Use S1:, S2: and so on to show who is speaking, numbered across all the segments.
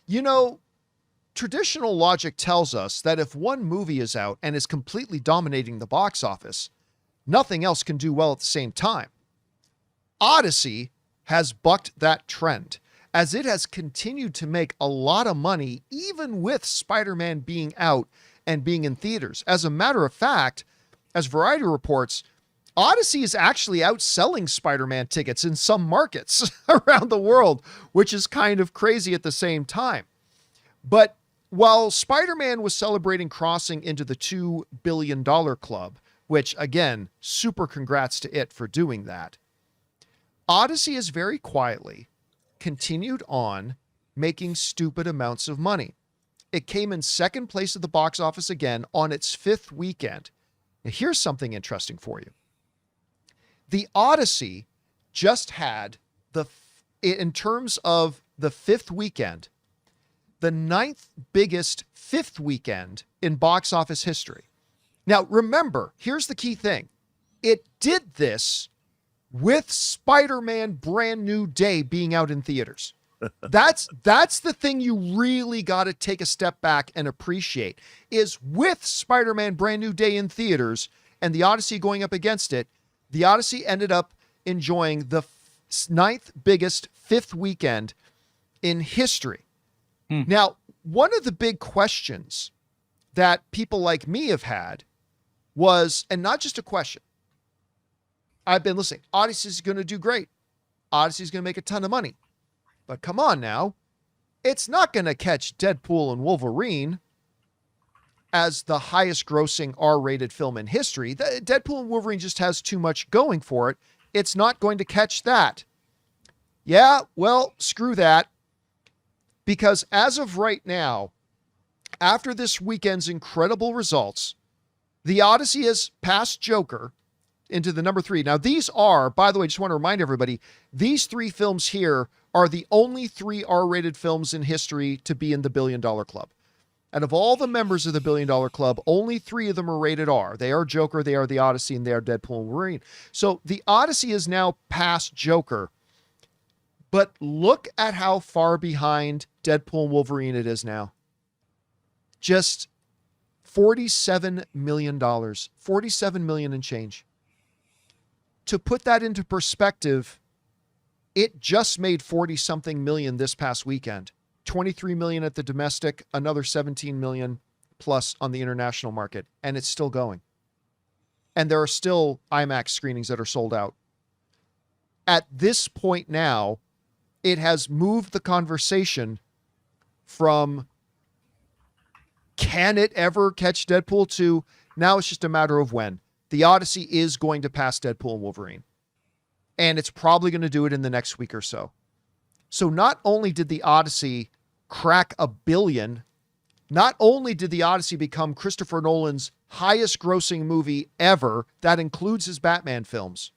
S1: You know, traditional logic tells us that if one movie is out and is completely dominating the box office, nothing else can do well at the same time. Odyssey has bucked that trend, as it has continued to make a lot of money, even with Spider-Man being out and being in theaters. As a matter of fact, as Variety reports, Odyssey is actually outselling Spider-Man tickets in some markets around the world, which is kind of crazy at the same time. But while Spider-Man was celebrating crossing into the $2 billion club, which again, super congrats to it for doing that, Odyssey has very quietly continued on making stupid amounts of money. It came in second place at the box office again on its fifth weekend. Now, here's something interesting for you. The Odyssey just had in terms of the fifth weekend, the ninth biggest fifth weekend in box office history. Now, remember, here's the key thing. It did this with Spider-Man Brand New Day being out in theaters. That's the thing you really got to take a step back and appreciate, is with Spider-Man Brand New Day in theaters and the Odyssey going up against it, the Odyssey ended up enjoying the ninth biggest fifth weekend in history. Now, one of the big questions that people like me have had was, and not just a question, I've been listening, Odyssey's going to do great. Odyssey's going to make a ton of money. But come on now, it's not going to catch Deadpool and Wolverine as the highest grossing R-rated film in history. Deadpool and Wolverine just has too much going for it. It's not going to catch that. Yeah, well, screw that. Because as of right now, after this weekend's incredible results, the Odyssey has passed Joker into the number 3. Now, these are, by the way, just want to remind everybody, these 3 films here are the only 3 R-rated films in history to be in the $1 billion club. And of all the members of the $1 billion club, only 3 of them are rated R. They are Joker, they are the Odyssey, and they are Deadpool and Wolverine. So the Odyssey is now past Joker. But look at how far behind Deadpool and Wolverine it is now. Just $47 million. $47 million and change. To put that into perspective, it just made 40-something million this past weekend. 23 million at the domestic, another 17 million plus on the international market, and it's still going. And there are still IMAX screenings that are sold out. At this point now, it has moved the conversation from can it ever catch Deadpool to now it's just a matter of when. The Odyssey is going to pass Deadpool and Wolverine. And it's probably going to do it in the next week or so. So not only did the Odyssey crack $1 billion, not only did the Odyssey become Christopher Nolan's highest grossing movie ever, that includes his Batman films.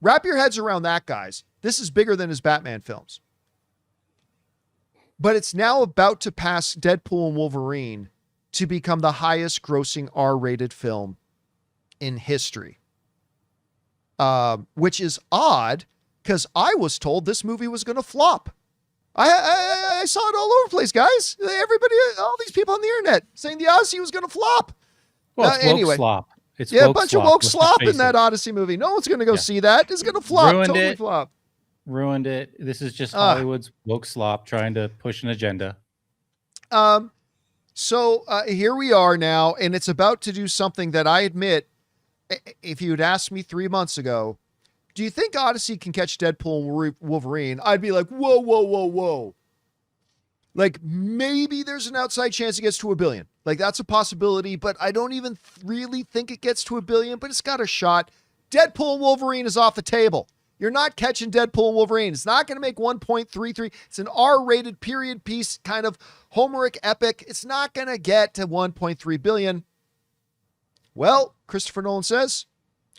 S1: Wrap your heads around that, guys. This is bigger than his Batman films. But it's now about to pass Deadpool and Wolverine to become the highest grossing R-rated film in history. Which is odd, because I was told this movie was going to flop. I saw it all over the place, guys. Everybody, all these people on the internet saying the Odyssey was going to flop.
S2: Well, it's anyway, slop. It's
S1: a bunch of woke slop in that Odyssey movie. No one's going to go see that. It's going to flop. Totally flop.
S2: Ruined it. This is just Hollywood's woke slop trying to push an agenda.
S1: So here we are now, and it's about to do something that I admit, if you had asked me 3 months ago, do you think Odyssey can catch Deadpool and Wolverine? I'd be like, whoa, whoa, whoa, whoa. Like, maybe there's an outside chance it gets to $1 billion. Like, that's a possibility, but I don't even really think it gets to $1 billion, but it's got a shot. Deadpool and Wolverine is off the table. You're not catching Deadpool and Wolverine. It's not going to make 1.33. It's an R-rated period piece, kind of Homeric epic. It's not going to get to 1.3 billion. Well, Christopher Nolan says,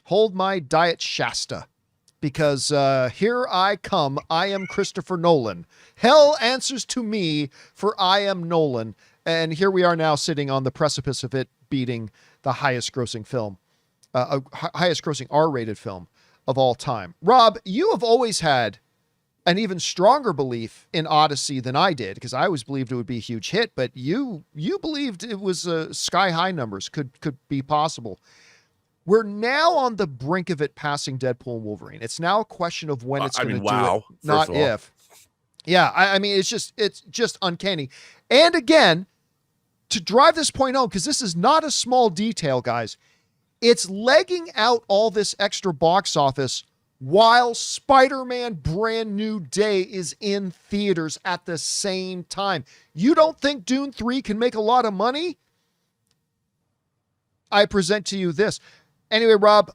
S1: hold my Diet Shasta. Because here I come. I am Christopher Nolan. Hell answers to me, for I am Nolan. And here we are now sitting on the precipice of it beating the highest grossing film, highest grossing R-rated film of all time. Rob, you have always had an even stronger belief in Odyssey than I did, because I always believed it would be a huge hit, but you believed it was sky high numbers could be possible. We're now on the brink of it passing Deadpool and Wolverine. It's now a question of when it's going to do it, not if. Yeah, I mean, it's just uncanny. And again, to drive this point home, because this is not a small detail, guys, it's legging out all this extra box office while Spider-Man Brand New Day is in theaters at the same time. You don't think Dune 3 can make a lot of money? I present to you this. Anyway, Rob,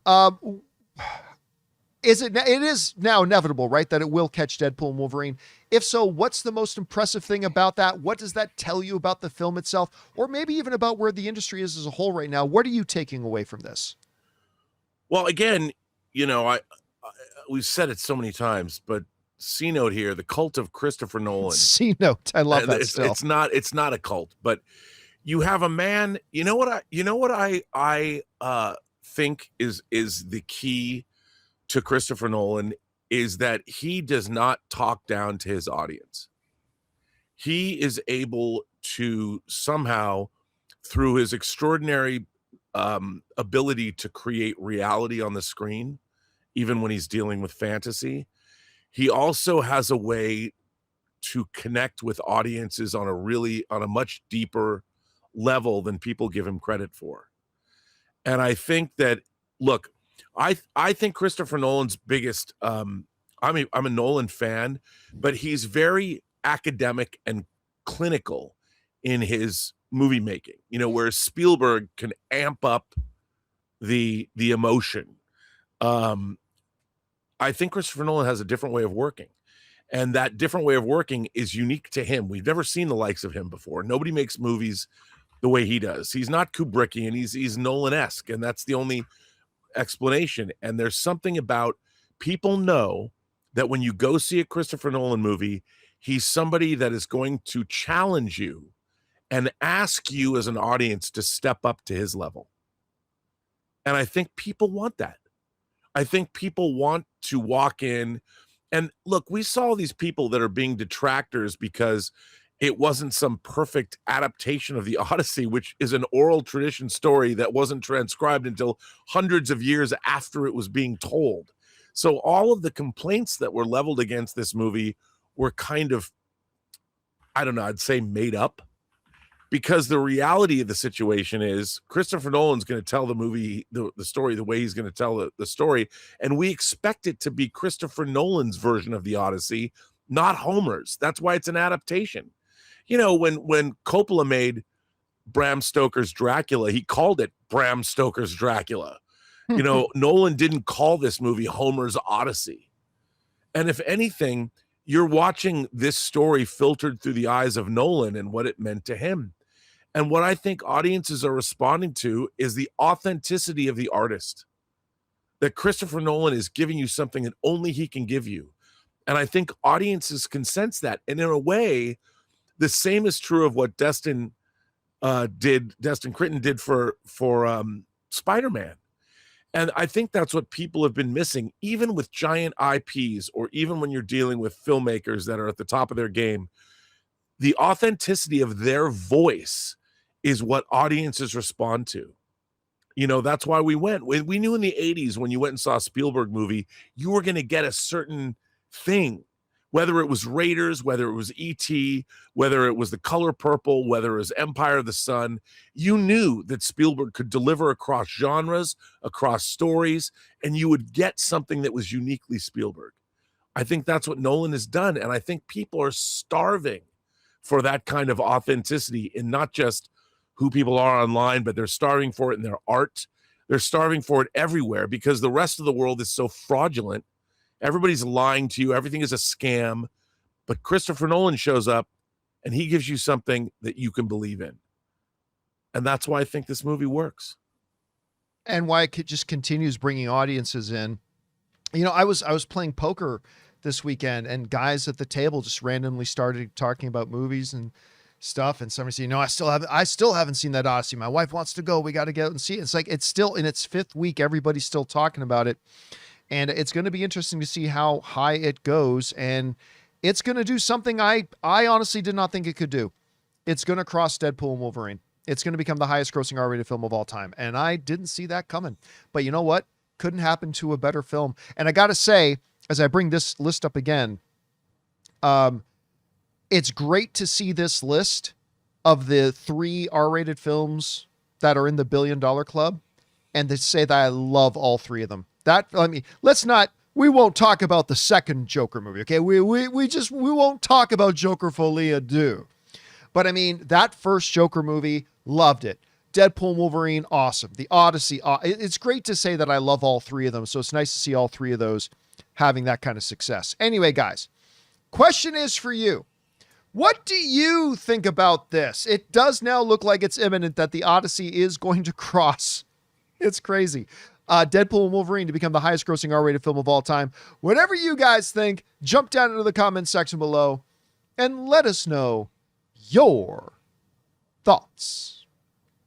S1: it is now inevitable, right, that it will catch Deadpool and Wolverine? If so, what's the most impressive thing about that? What does that tell you about the film itself? Or maybe even about where the industry is as a whole right now? What are you taking away from this?
S3: Well, again, you know, we've said it so many times, but C-Note here, the cult of Christopher Nolan.
S1: C-Note, I love that still.
S3: It's not a cult, but you have a man, you know what I think is the key to Christopher Nolan is that he does not talk down to his audience. He is able to somehow, through his extraordinary ability to create reality on the screen, even when he's dealing with fantasy, he also has a way to connect with audiences on a much deeper level than people give him credit for. And I think that, look, I think Christopher Nolan's biggest, I'm a Nolan fan, but he's very academic and clinical in his movie making, you know, where Spielberg can amp up the emotion. I think Christopher Nolan has a different way of working, and that different way of working is unique to him. We've never seen the likes of him before. Nobody makes movies the way he does. He's not Kubrickian, he's Nolan-esque, and that's the only explanation. And there's something about, people know that when you go see a Christopher Nolan movie, he's somebody that is going to challenge you and ask you as an audience to step up to his level. And I think people want that. I think people want to walk in and look, we saw these people that are being detractors because it wasn't some perfect adaptation of the Odyssey, which is an oral tradition story that wasn't transcribed until hundreds of years after it was being told. So all of the complaints that were leveled against this movie were kind of, I don't know, I'd say made up, because the reality of the situation is Christopher Nolan's going to tell the movie, the story, the way he's going to tell the story. And we expect it to be Christopher Nolan's version of the Odyssey, not Homer's. That's why it's an adaptation. You know, when Coppola made Bram Stoker's Dracula, he called it Bram Stoker's Dracula. You know, Nolan didn't call this movie Homer's Odyssey. And if anything, you're watching this story filtered through the eyes of Nolan and what it meant to him. And what I think audiences are responding to is the authenticity of the artist. That Christopher Nolan is giving you something that only he can give you. And I think audiences can sense that. And in a way, the same is true of what Destin Critton did for Spider-Man. And I think that's what people have been missing, even with giant IPs, or even when you're dealing with filmmakers that are at the top of their game. The authenticity of their voice is what audiences respond to. You know, that's why we went. We knew in the 80s when you went and saw a Spielberg movie, you were going to get a certain thing, whether it was Raiders, whether it was E.T., whether it was The Color Purple, whether it was Empire of the Sun. You knew that Spielberg could deliver across genres, across stories, and you would get something that was uniquely Spielberg. I think that's what Nolan has done, and I think people are starving for that kind of authenticity in not just who people are online, but they're starving for it in their art. They're starving for it everywhere because the rest of the world is so fraudulent. Everybody's lying to you. Everything is a scam. But Christopher Nolan shows up and he gives you something that you can believe in. And that's why I think this movie works.
S1: And why it just continues bringing audiences in. You know, I was playing poker this weekend, and guys at the table just randomly started talking about movies and stuff. And somebody said, you know, I still haven't seen that Odyssey. My wife wants to go. We got to get out and see it. It's like, it's still in its fifth week. Everybody's still talking about it. And it's going to be interesting to see how high it goes. And it's going to do something I honestly did not think it could do. It's going to cross Deadpool and Wolverine. It's going to become the highest grossing R-rated film of all time. And I didn't see that coming. But you know what? Couldn't happen to a better film. And I got to say, as I bring this list up again, it's great to see this list of the 3 R-rated films that are in the $1 billion club, and to say that I love all 3 of them. We won't talk about the second Joker movie, okay? We won't talk about Joker Folie à Deux. But I mean, that first Joker movie, loved it. Deadpool and Wolverine, awesome. The Odyssey, it's great to say that I love all 3 of them, so it's nice to see all 3 of those having that kind of success. Anyway, guys, question is for you. What do you think about this? It does now look like it's imminent that the Odyssey is going to cross. It's crazy. Deadpool and Wolverine to become the highest grossing R-rated film of all time. Whatever you guys think, jump down into the comments section below and let us know your thoughts.